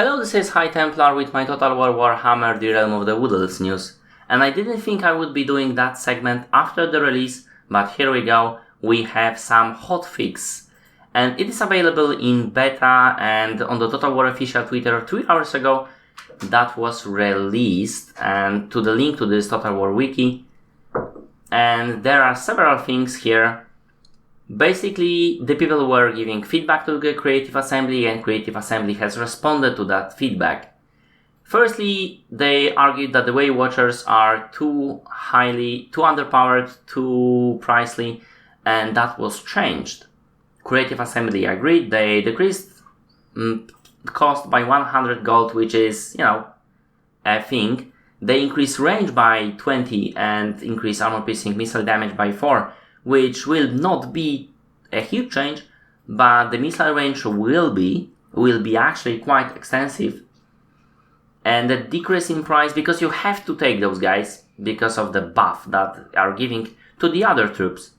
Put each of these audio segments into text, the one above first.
Hello, this is High Templar with my Total War Warhammer The Realm of the Wood Elves news. And I didn't think I would be doing that segment after the release, but here we go, we have some hotfix. And it is available in beta and on the Total War official Twitter 3 hours ago. That was released, and to the link to this Total War wiki. And there are several things here. Basically, the people were giving feedback to the Creative Assembly, and Creative Assembly has responded to that feedback. Firstly, they argued that the Way Watchers are too underpowered, too pricey, and that was changed. Creative Assembly agreed. They decreased cost by 100 gold, which is, a thing. They increased range by 20 and increase armor piercing missile damage by 4. Which will not be a huge change, but the missile range will be actually quite extensive. And the decrease in price, because you have to take those guys because of the buff that are giving to the other troops,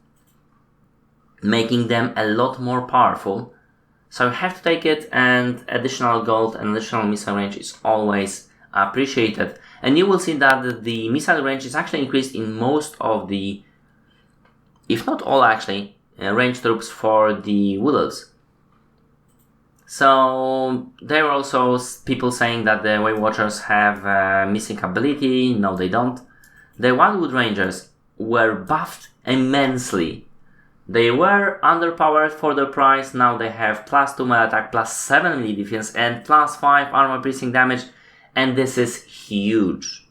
making them a lot more powerful. So you have to take it, and additional gold and additional missile range is always appreciated. And you will see that the missile range is actually increased in most of the, if not all actually, range troops for the Wood Elves. So there were also people saying that the Way Watchers have missing ability. No, they don't. The Wildwood Rangers were buffed immensely. They were underpowered for their price. Now they have +2 melee attack, +7 melee defense, and +5 armor piercing damage, and this is huge.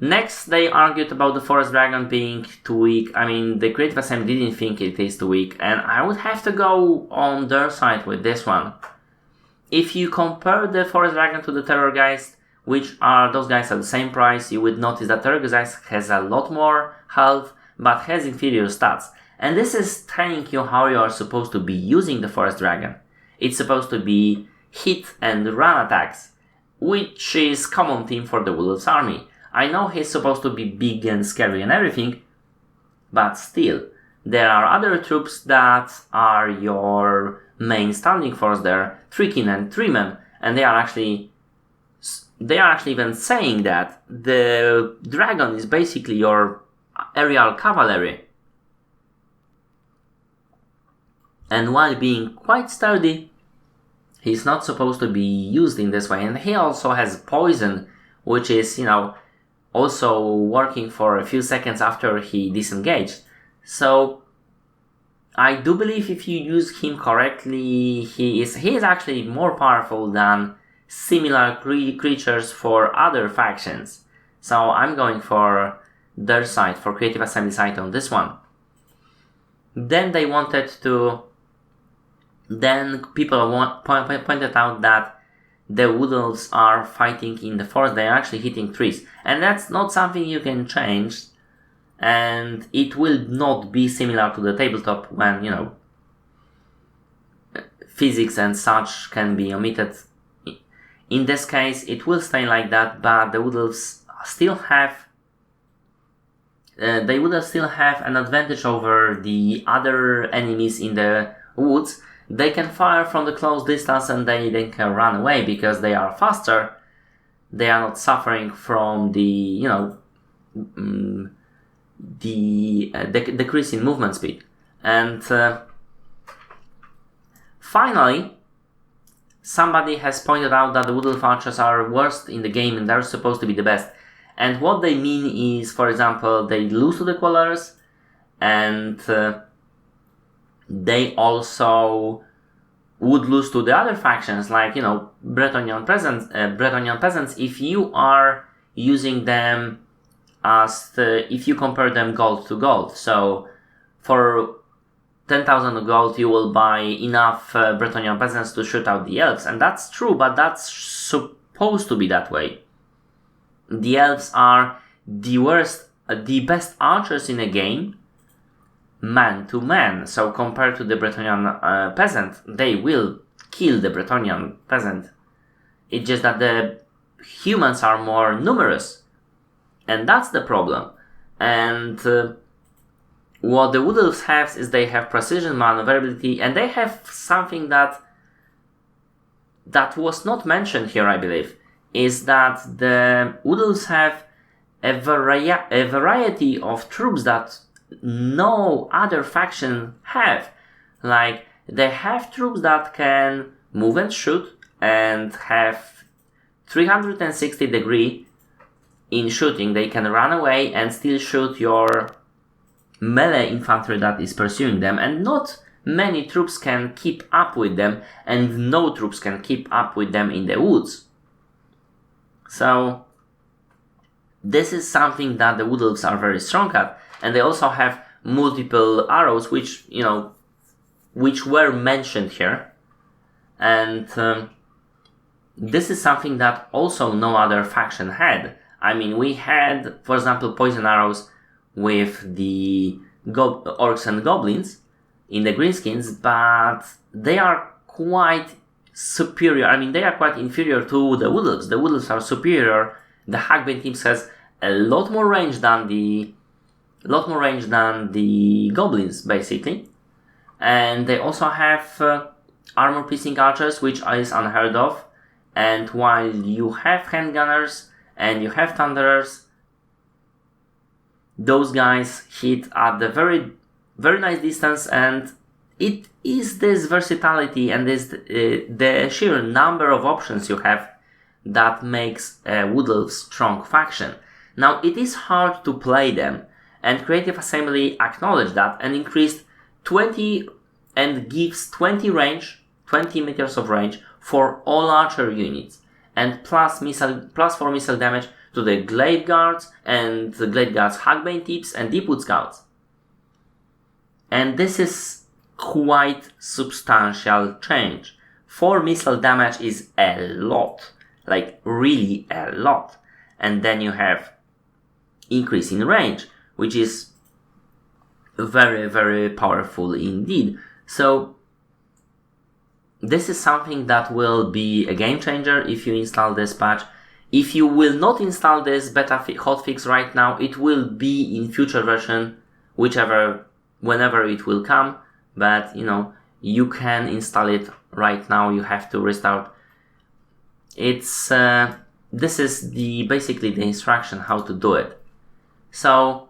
Next, they argued about the Forest Dragon being too weak. I mean, the Creative Assembly didn't think it is too weak, and I would have to go on their side with this one. If you compare the Forest Dragon to the Terrorgeist, which are those guys at the same price, you would notice that Terrorgeist has a lot more health, but has inferior stats. And this is telling you how you are supposed to be using the Forest Dragon. It's supposed to be hit and run attacks, which is common theme for the Wood Elves army. I know he's supposed to be big and scary and everything, but still, there are other troops that are your main standing force there, 3 kin and 3 men, and they are actually even saying that the dragon is basically your aerial cavalry. And while being quite sturdy, he's not supposed to be used in this way, and he also has poison, which is, also working for a few seconds after he disengaged. So I do believe if you use him correctly, he is actually more powerful than similar creatures for other factions. So I'm going for their side, for Creative Assembly side on this one. Then they wanted to... Then people pointed out that the Wood Elves are fighting in the forest, they are actually hitting trees. And that's not something you can change. And it will not be similar to the tabletop when, physics and such can be omitted. In this case, it will stay like that, but the Wood Elves still have... they would still have an advantage over the other enemies in the woods. They can fire from the close distance and they can run away because they are faster. They are not suffering from the, decrease in movement speed. And finally, somebody has pointed out that the Wood Elf Archers are worst in the game and they're supposed to be the best. And what they mean is, for example, they lose to the Quellerers, and they also would lose to the other factions, like, Bretonnian peasants, if you are using them as, if you compare them gold to gold. So, for 10,000 gold, you will buy enough Bretonnian peasants to shoot out the elves, and that's true, but that's supposed to be that way. The elves are the best archers in a game, man to man. So compared to the Bretonnian peasant, they will kill the Bretonnian peasant. It's just that the humans are more numerous, and that's the problem. And what the Wood Elves have is they have precision, maneuverability, and they have something that that was not mentioned here, I believe, is that the Wood Elves have a variety of troops that no other faction have. Like, they have troops that can move and shoot and have 360 degree in shooting. They can run away and still shoot your melee infantry that is pursuing them, and not many troops can keep up with them, and no troops can keep up with them in the woods. So this is something that the Wood Elves are very strong at, and they also have multiple arrows, which were mentioned here, and this is something that also no other faction had. I mean, we had, for example, poison arrows with the orcs and goblins in the greenskins, but they are quite superior. I mean, they are quite inferior to the Wood Elves. The Wood Elves are superior. The Hackbane teams has a lot more range than the goblins, basically, and they also have armor-piercing archers, which is unheard of. And while you have handgunners and you have thunderers, those guys hit at the very, very nice distance, and it is this versatility and this the sheer number of options you have that makes a Wood Elf strong faction. Now, it is hard to play them, and Creative Assembly acknowledged that and increased 20 and gives 20 meters of range for all archer units, and plus 4 missile damage to the Glade Guards and the Glade Guards Hackbane tips and Deepwood Scouts. And this is quite substantial change. 4 missile damage is a lot, like really a lot. And then you have increase in range, which is very, very powerful indeed. So this is something that will be a game changer if you install this patch. If you will not install this beta hotfix right now, it will be in future version, whenever it will come. But you can install it right now. You have to restart. It's this is basically the instruction how to do it. So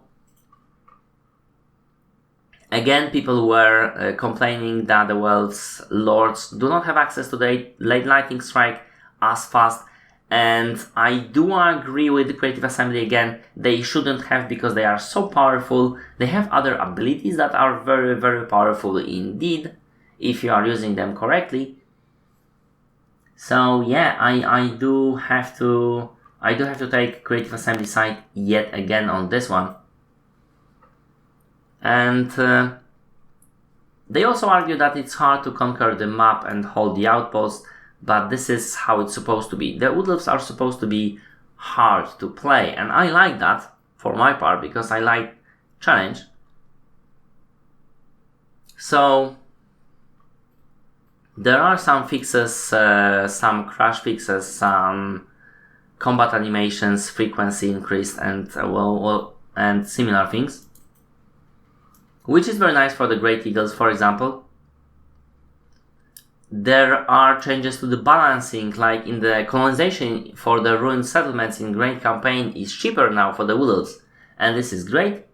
again, people were complaining that the world's lords do not have access to the late lightning strike as fast, and I do agree with the Creative Assembly again. They shouldn't have, because they are so powerful. They have other abilities that are very, very powerful indeed if you are using them correctly. So yeah, I do have to take Creative Assembly side yet again on this one. And they also argue that it's hard to conquer the map and hold the outpost, but this is how it's supposed to be. The Wood Elves are supposed to be hard to play, and I like that for my part because I like challenge. So there are some fixes, some crash fixes, some combat animations, frequency increased, and and similar things, which is very nice for the Great Eagles, for example. There are changes to the balancing, like in the colonization for the ruined settlements in Great Campaign is cheaper now for the Wood Elves, and this is great.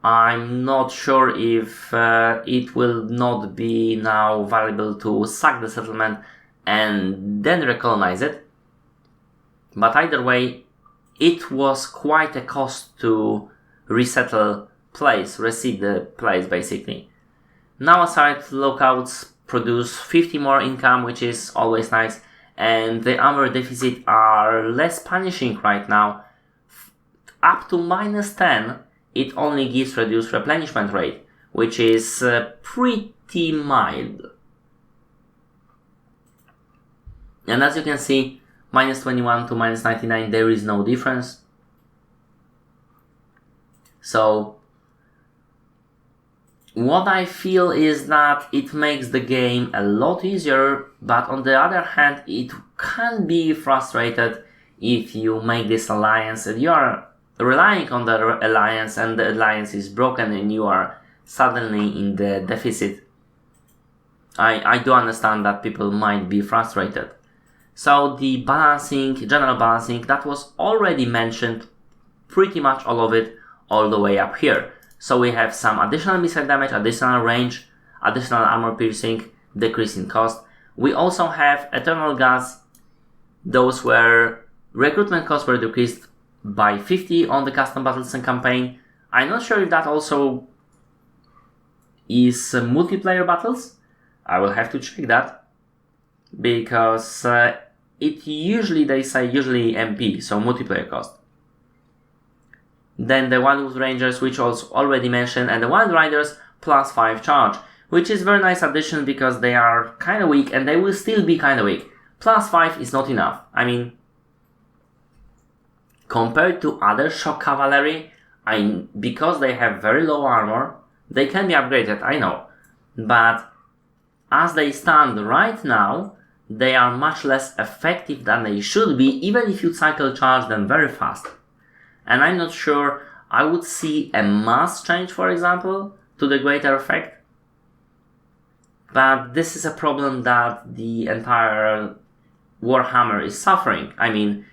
I'm not sure if it will not be now valuable to sack the settlement and then recolonize it, but either way, it was quite a cost to reseed the place basically. Now aside, lookouts produce 50 more income, which is always nice, and the armor deficit are less punishing right now. Up to -10, it only gives reduced replenishment rate, which is pretty mild. And as you can see, -21 to -99, there is no difference. So what I feel is that it makes the game a lot easier, but on the other hand, it can be frustrated if you make this alliance and you are relying on the alliance and the alliance is broken and you are suddenly in the deficit. I do understand that people might be frustrated. So the balancing, general balancing, that was already mentioned, pretty much all of it, all the way up here. So we have some additional missile damage, additional range, additional armor piercing, decrease in cost. We also have Eternal Gas. Those were recruitment costs were decreased by 50 on the custom battles and campaign. I'm not sure if that also is multiplayer battles. I will have to check that, because it usually, they say usually MP, so multiplayer cost. Then the Wild Wolf Rangers, which was already mentioned, and the Wild Riders plus 5 charge, which is very nice addition because they are kind of weak and they will still be kind of weak. Plus 5 is not enough. I mean, compared to other shock cavalry, because they have very low armor, they can be upgraded, I know. But as they stand right now, they are much less effective than they should be, even if you cycle charge them very fast. And I'm not sure I would see a mass change, for example, to the greater effect. But this is a problem that the entire Warhammer is suffering. I mean,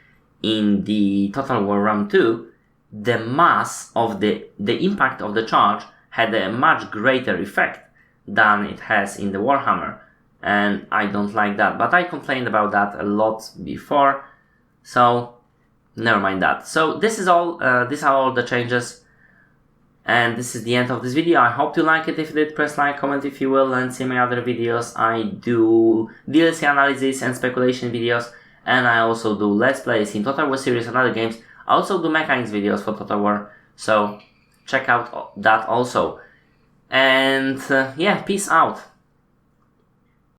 in the Total War Ram 2, the mass of the impact of the charge had a much greater effect than it has in the Warhammer. And I don't like that. But I complained about that a lot before. So never mind that. So this is all, these are all the changes. And this is the end of this video. I hope you like it. If you did, press like, comment if you will, and see my other videos. I do DLC analysis and speculation videos, and I also do Let's Plays in Total War series and other games. I also do mechanics videos for Total War, so check out that also. And yeah, peace out.